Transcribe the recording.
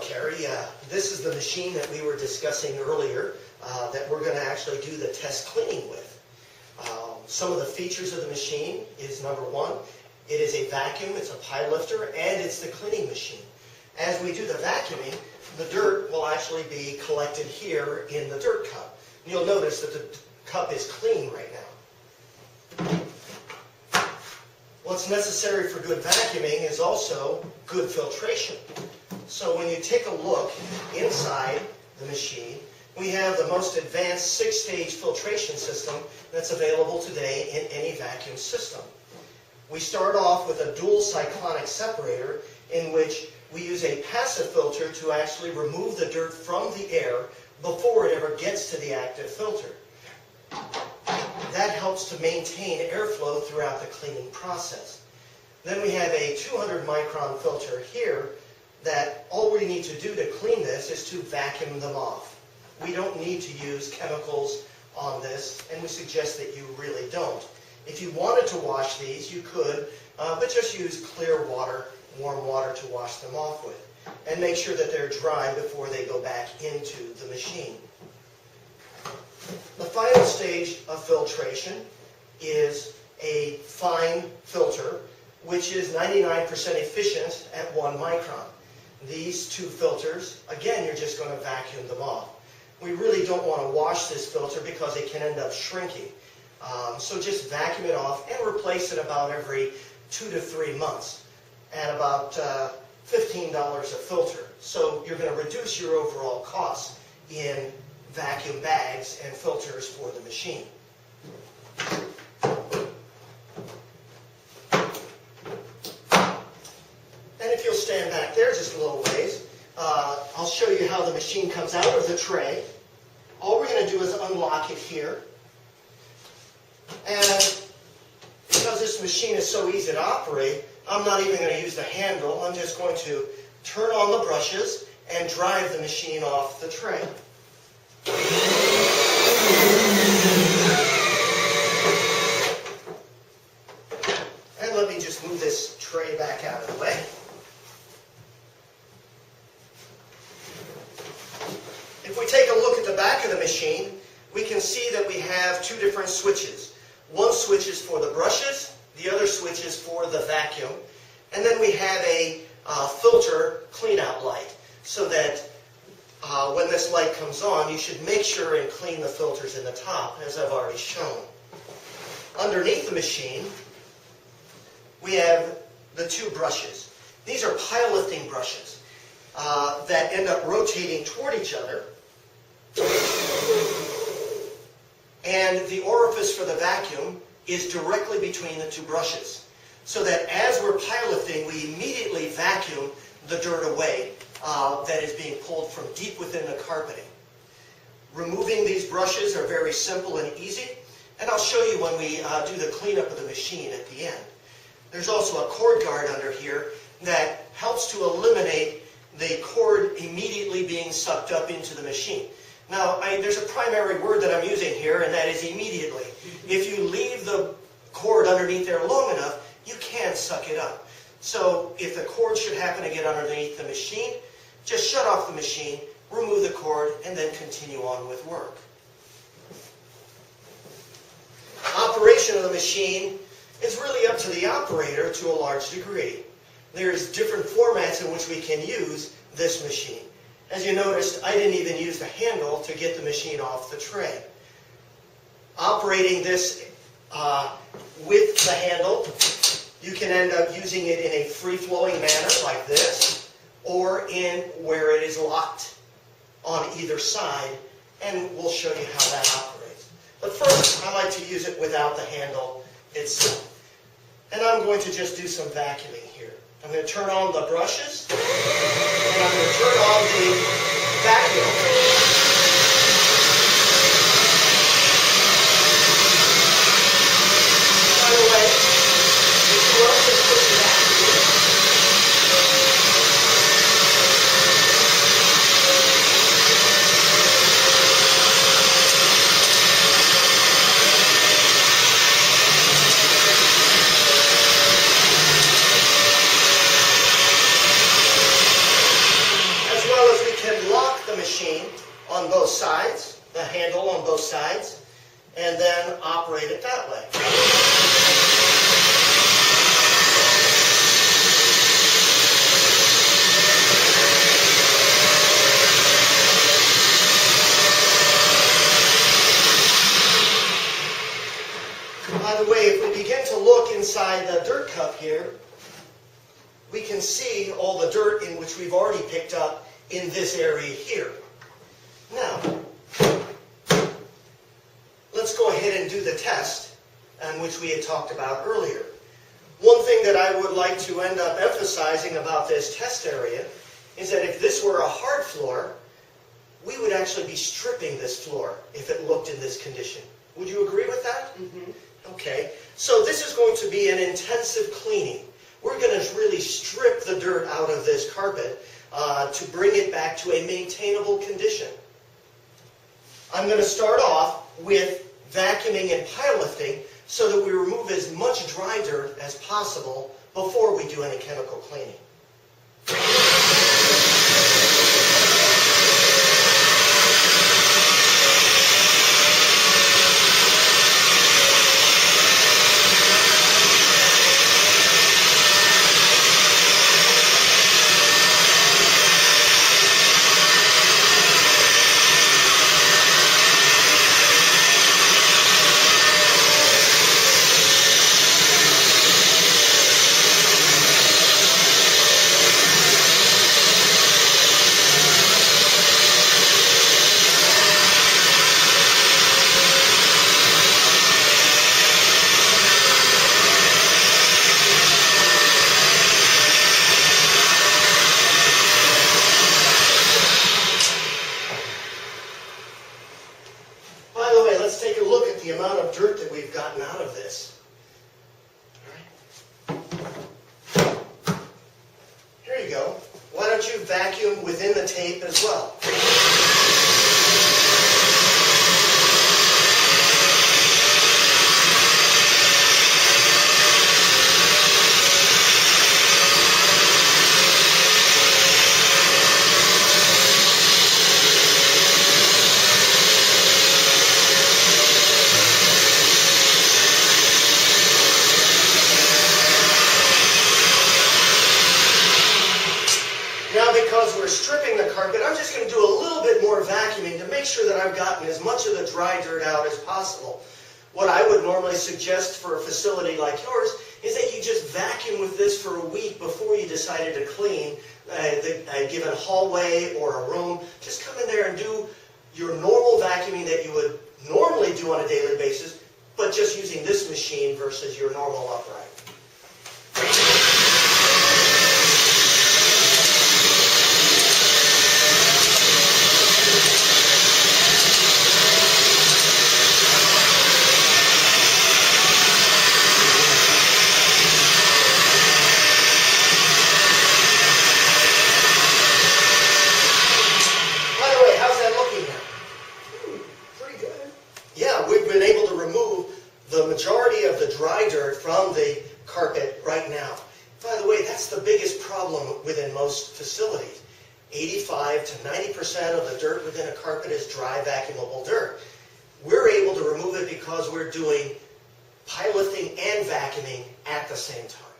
Carrie. This is the machine that we were discussing earlier that we're going to actually do the test cleaning with. Some of the features of the machine is, number one, it is a vacuum, it's a pie lifter, and it's the cleaning machine. As we do the vacuuming, the dirt will actually be collected here in the dirt cup. You'll notice that the cup is clean right now. What's necessary for good vacuuming is also good filtration. So when you take a look inside the machine, we have the most advanced 6-stage filtration system that's available today in any vacuum system. We start off with a dual cyclonic separator in which we use a passive filter to actually remove the dirt from the air before it ever gets to the active filter. That helps to maintain airflow throughout the cleaning process. Then we have a 200 micron filter here that all we need to do to clean this is to vacuum them off. We don't need to use chemicals on this, and we suggest that you really don't. If you wanted to wash these, you could, but just use clear water, warm water to wash them off with. And make sure that they're dry before they go back into the machine. The final stage of filtration is a fine filter, which is 99% efficient at 1 micron. These two filters, again, you're just going to vacuum them off. We really don't want to wash this filter because it can end up shrinking. So just vacuum it off and replace it about every 2 to 3 months at about $15 a filter. So you're going to reduce your overall costs in vacuum bags and filters for the machine. And if you'll stand back there just a little ways, I'll show you how the machine comes out of the tray. All we're going to do is unlock it here. And because this machine is so easy to operate, I'm not even going to use the handle. I'm just going to turn on the brushes and drive the machine off the tray. And let me just move this tray back out of the way. If we take a look at the back of the machine, we can see that we have 2 different switches. One switch is for the brushes, the other switch is for the vacuum, and then we have a filter clean-out light, so that when this light comes on, you should make sure and clean the filters in the top, as I've already shown. Underneath the machine, we have the 2 brushes. These are pile lifting brushes that end up rotating toward each other. And the orifice for the vacuum is directly between the 2 brushes. So that as we're pile lifting, we immediately vacuum the dirt away that is being pulled from deep within the carpeting. Removing these brushes are very simple and easy, and I'll show you when we do the cleanup of the machine at the end. There's also a cord guard under here that helps to eliminate the cord immediately being sucked up into the machine. Now, there's a primary word that I'm using here, and that is immediately. If you leave the cord underneath there long enough, you can suck it up. So if the cord should happen to get underneath the machine, just shut off the machine, remove the cord, and then continue on with work. Operation of the machine is really up to the operator to a large degree. There's different formats in which we can use this machine. As you noticed, I didn't even use the handle to get the machine off the tray. Operating this with the handle, you can end up using it in a free-flowing manner like this, or in where it is locked on either side, and we'll show you how that operates. But first, I like to use it without the handle itself. And I'm going to just do some vacuuming here. I'm going to turn on the brushes, and I'm going to turn on the vacuum. By the way, if you want to push it back here, machine on both sides, the handle on both sides, and then operate it that way. By the way, if we begin to look inside the dirt cup here, we can see all the dirt in which we've already picked up in this area here. Now, let's go ahead and do the test, which we had talked about earlier. One thing that I would like to end up emphasizing about this test area is that if this were a hard floor, we would actually be stripping this floor if it looked in this condition. Would you agree with that? Mm-hmm. Okay, so this is going to be an intensive cleaning. We're going to really strip the dirt out of this carpet to bring it back to a maintainable condition. I'm going to start off with vacuuming and pile lifting so that we remove as much dry dirt as possible before we do any chemical cleaning. The amount of dirt that we've gotten out of this. All right. Here you go. Why don't you vacuum within the tape as well? Now, because we're stripping the carpet, I'm just going to do a little bit more vacuuming to make sure that I've gotten as much of the dry dirt out as possible. What I would normally suggest for a facility like yours is that you just vacuum with this for a week before you decided to clean a given hallway or a room. Just come in there and do your normal vacuuming that you would normally do on a daily basis, but just using this machine versus your normal upright. The majority of the dry dirt from the carpet right now. By the way, that's the biggest problem within most facilities. 85 to 90% of the dirt within a carpet is dry, vacuumable dirt. We're able to remove it because we're doing pile lifting and vacuuming at the same time.